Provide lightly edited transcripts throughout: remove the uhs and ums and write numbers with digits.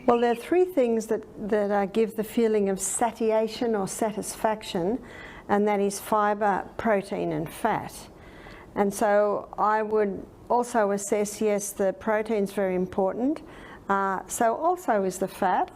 Well, there are three things that give the feeling of satiation or satisfaction, and that is fibre, protein and fat. And so I would also assess, yes, the protein's very important. So also is the fat.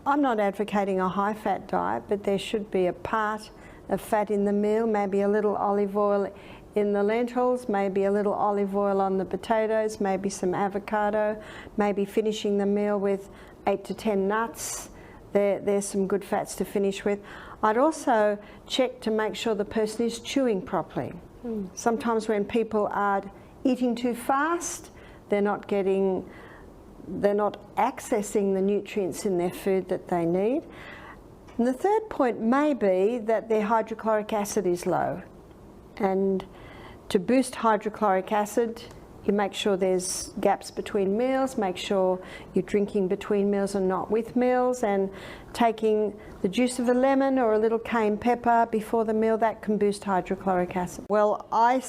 I'm not advocating a high-fat diet, but there should be a part of fat in the meal, maybe a little olive oil in the lentils, maybe a little olive oil on the potatoes, maybe some avocado, maybe finishing the meal with 8 to 10 nuts. There's some good fats to finish with. I'd also check to make sure the person is chewing properly. Sometimes when people are eating too fast, they're not accessing the nutrients in their food that they need. And the third point may be that their hydrochloric acid is low. And to boost hydrochloric acid, you make sure there's gaps between meals, make sure you're drinking between meals and not with meals, and taking the juice of a lemon or a little cayenne pepper before the meal, that can boost hydrochloric acid. Well, I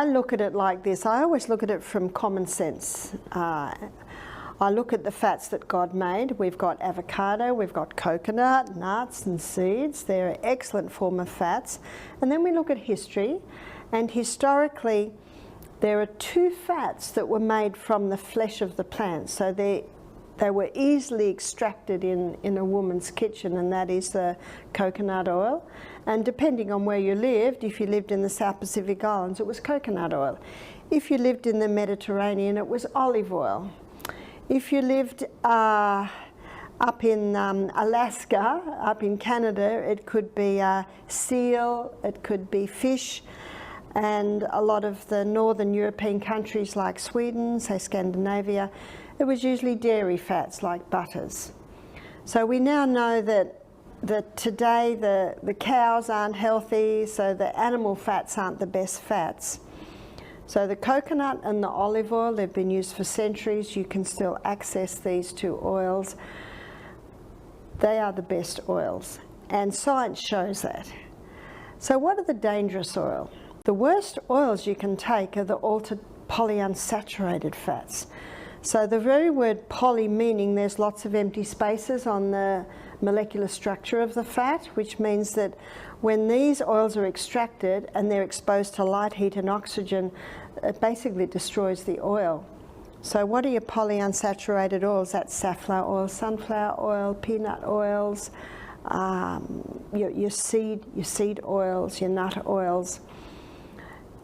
look at it like this. I always look at it from common sense. I look at the fats that God made. We've got avocado, we've got coconut, nuts and seeds. They're an excellent form of fats. And then we look at history, and historically there are two fats that were made from the flesh of the plant. So they were easily extracted in a woman's kitchen, and that is the coconut oil. And depending on where you lived, if you lived in the South Pacific Islands, it was coconut oil. If you lived in the Mediterranean, it was olive oil. If you lived up in Alaska, up in Canada, it could be seal, it could be fish, and a lot of the northern European countries like Sweden, say Scandinavia, it was usually dairy fats like butters. So we now know that today the cows aren't healthy, so the animal fats aren't the best fats. So the coconut and the olive oil, they've been used for centuries. You can still access these two oils. They are the best oils, and science shows that. So what are the dangerous oils? The worst oils you can take are the altered polyunsaturated fats. So the very word poly meaning there's lots of empty spaces on the molecular structure of the fat, which means that when these oils are extracted and they're exposed to light, heat and oxygen, it basically destroys the oil. So what are your polyunsaturated oils? That's safflower oil, sunflower oil, peanut oils, your seed oils, your nut oils.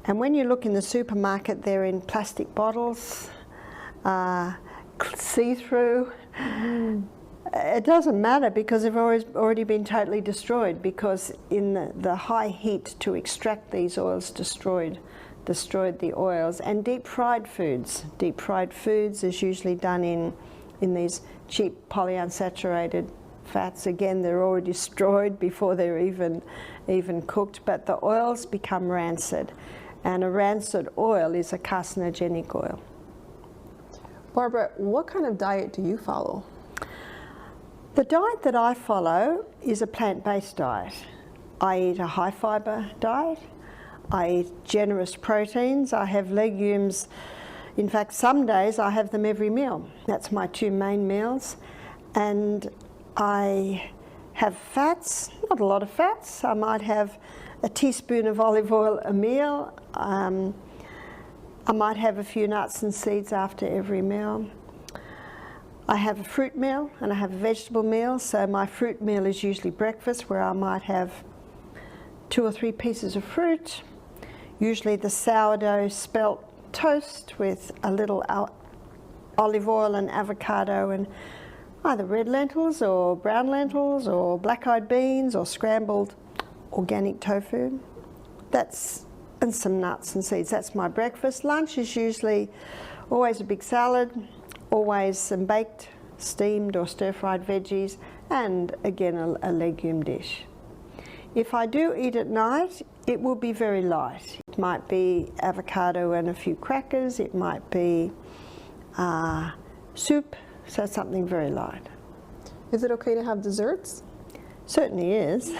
And when you look in the supermarket, they're in plastic bottles, see-through. It doesn't matter because they've already been totally destroyed, because in the high heat to extract these oils destroyed the oils. And deep fried foods is usually done in these cheap polyunsaturated fats. Again, they're already destroyed before they're even cooked, but the oils become rancid, and a rancid oil is a carcinogenic oil. Barbara, what kind of diet do you follow? The diet that I follow is a plant-based diet. I eat a high fibre diet. I eat generous proteins. I have legumes. In fact, some days I have them every meal. That's my two main meals. And I have fats, not a lot of fats. I might have a teaspoon of olive oil a meal. I might have a few nuts and seeds after every meal. I have a fruit meal and I have a vegetable meal. So my fruit meal is usually breakfast, where I might have 2 or 3 pieces of fruit, usually the sourdough spelt toast with a little olive oil and avocado, and either red lentils or brown lentils or black-eyed beans or scrambled organic tofu. And some nuts and seeds. That's my breakfast. Lunch is usually always a big salad, always some baked, steamed or stir-fried veggies, and again a legume dish. If I do eat at night, it will be very light. It might be avocado and a few crackers. It might be soup, so something very light. Is it okay to have desserts? Certainly is.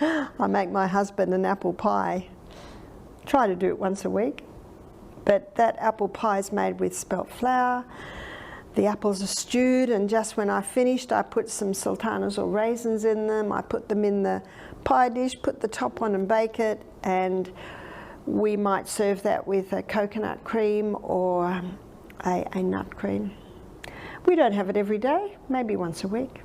I make my husband an apple pie. Try to do it once a week. But that apple pie is made with spelt flour, The apples are stewed, and just when I finished, I put some sultanas or raisins in them. I put them in the pie dish, put the top on and bake it, and we might serve that with a coconut cream or a nut cream. We don't have it every day, maybe once a week.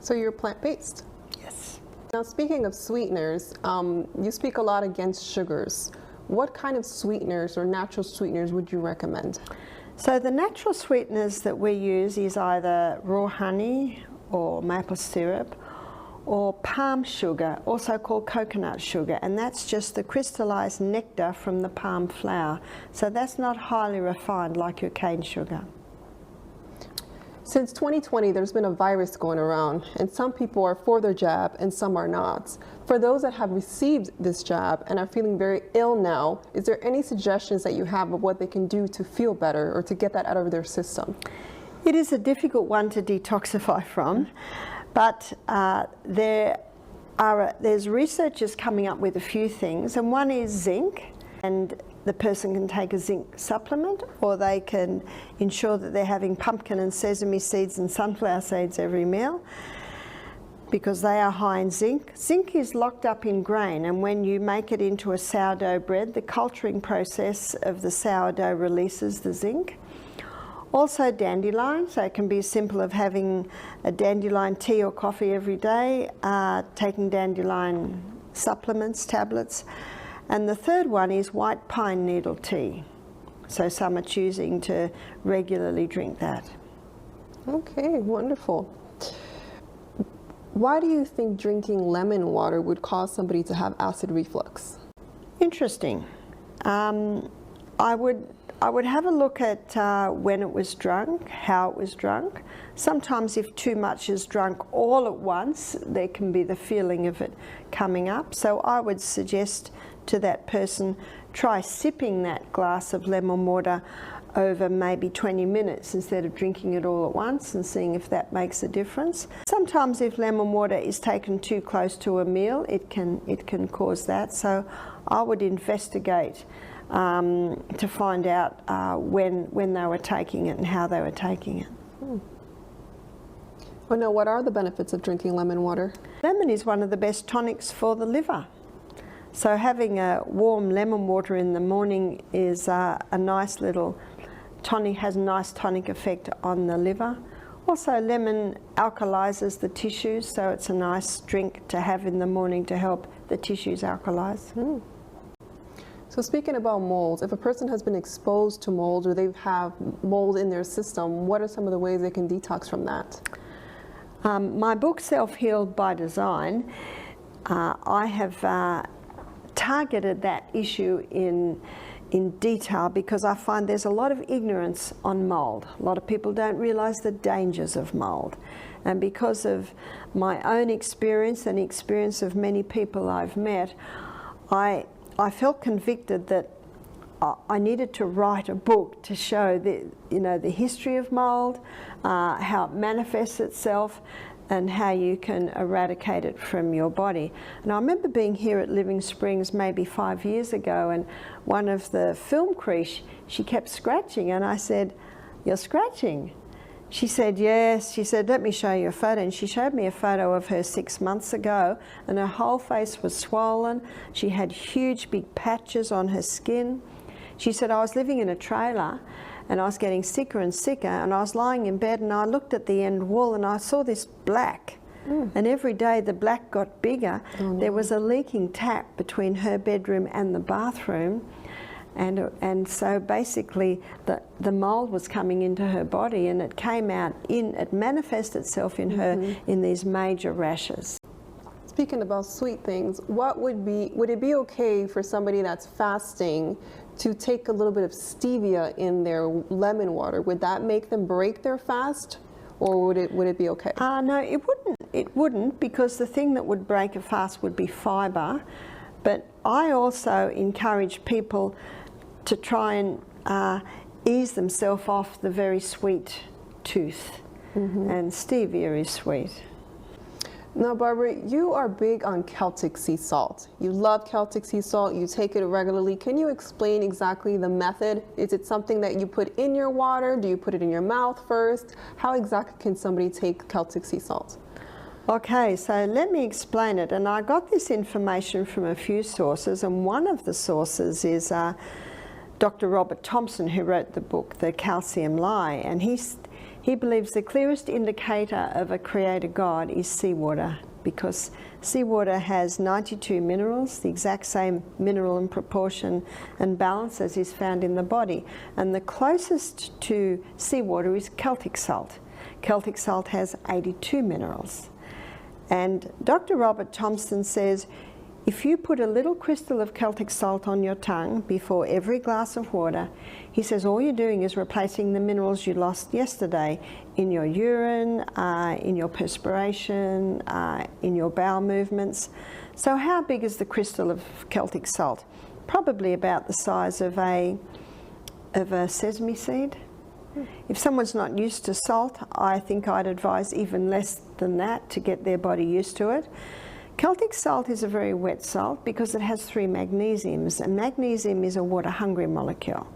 So you're plant-based? Yes. Now, speaking of sweeteners, you speak a lot against sugars. What kind of sweeteners or natural sweeteners would you recommend? So the natural sweeteners that we use is either raw honey or maple syrup or palm sugar, also called coconut sugar, and that's just the crystallized nectar from the palm flower. So that's not highly refined like your cane sugar. Since 2020, there's been a virus going around, and some people are for their jab and some are not. For those that have received this jab and are feeling very ill now, is there any suggestions that you have of what they can do to feel better or to get that out of their system? It is a difficult one to detoxify from, but there's researchers coming up with a few things, and one is zinc, and the person can take a zinc supplement, or they can ensure that they're having pumpkin and sesame seeds and sunflower seeds every meal, because they are high in zinc. Zinc is locked up in grain, and when you make it into a sourdough bread, the culturing process of the sourdough releases the zinc. Also dandelion, so it can be as simple as having a dandelion tea or coffee every day, taking dandelion supplements, tablets. And the third one is white pine needle tea. So some are choosing to regularly drink that. Okay, wonderful. Why do you think drinking lemon water would cause somebody to have acid reflux? Interesting. I would have a look at when it was drunk, how it was drunk. Sometimes if too much is drunk all at once, there can be the feeling of it coming up. So I would suggest to that person, try sipping that glass of lemon water over maybe 20 minutes instead of drinking it all at once, and seeing if that makes a difference. Sometimes if lemon water is taken too close to a meal, it can cause that. So I would investigate to find out when they were taking it and how they were taking it. Well, now, what are the benefits of drinking lemon water? Lemon is one of the best tonics for the liver. So having a warm lemon water in the morning is a nice little tonic, has a nice tonic effect on the liver. Also, lemon alkalizes the tissues, so it's a nice drink to have in the morning to help the tissues alkalize. So speaking about molds, if a person has been exposed to mold or they have mold in their system, what are some of the ways they can detox from that? My book, Self-Healed by Design, I have targeted that issue in detail because I find there's a lot of ignorance on mold. A lot of people don't realize the dangers of mold. And because of my own experience and the experience of many people I've met, I felt convicted that I needed to write a book to show the history of mold, how it manifests itself, and how you can eradicate it from your body. And I remember being here at Living Springs maybe 5 years ago, and one of the film crew, she kept scratching, and I said, "You're scratching?" She said, "Yes." She said, "Let me show you a photo." And she showed me a photo of her 6 months ago, and her whole face was swollen. She had huge big patches on her skin. She said, "I was living in a trailer and I was getting sicker and sicker, and I was lying in bed and I looked at the end wall and I saw this black. And every day the black got bigger. There was a leaking tap between her bedroom and the bathroom. And so basically the mold was coming into her body, and it came out it manifested itself in her in these major rashes." Speaking about sweet things, would it be okay for somebody that's fasting to take a little bit of stevia in their lemon water? Would that make them break their fast, or would it be okay? No, it wouldn't. It wouldn't, because the thing that would break a fast would be fibre. But I also encourage people to try and ease themselves off the very sweet tooth, and stevia is sweet. Now, Barbara, you are big on Celtic sea salt. You love Celtic sea salt. You take it regularly. Can you explain exactly the method? Is it something that you put in your water? Do you put it in your mouth first? How exactly can somebody take Celtic sea salt? Okay, so let me explain it. And I got this information from a few sources, and one of the sources is Dr. Robert Thompson, who wrote the book, The Calcium Lie, and he believes the clearest indicator of a creator God is seawater, because seawater has 92 minerals, the exact same mineral and proportion and balance as is found in the body. And the closest to seawater is Celtic salt. Celtic salt has 82 minerals. And Dr. Robert Thompson says, if you put a little crystal of Celtic salt on your tongue before every glass of water, he says all you're doing is replacing the minerals you lost yesterday in your urine, in your perspiration, in your bowel movements. So how big is the crystal of Celtic salt? Probably about the size of a sesame seed. If someone's not used to salt, I think I'd advise even less than that to get their body used to it. Celtic salt is a very wet salt because it has 3 magnesiums, and magnesium is a water-hungry molecule.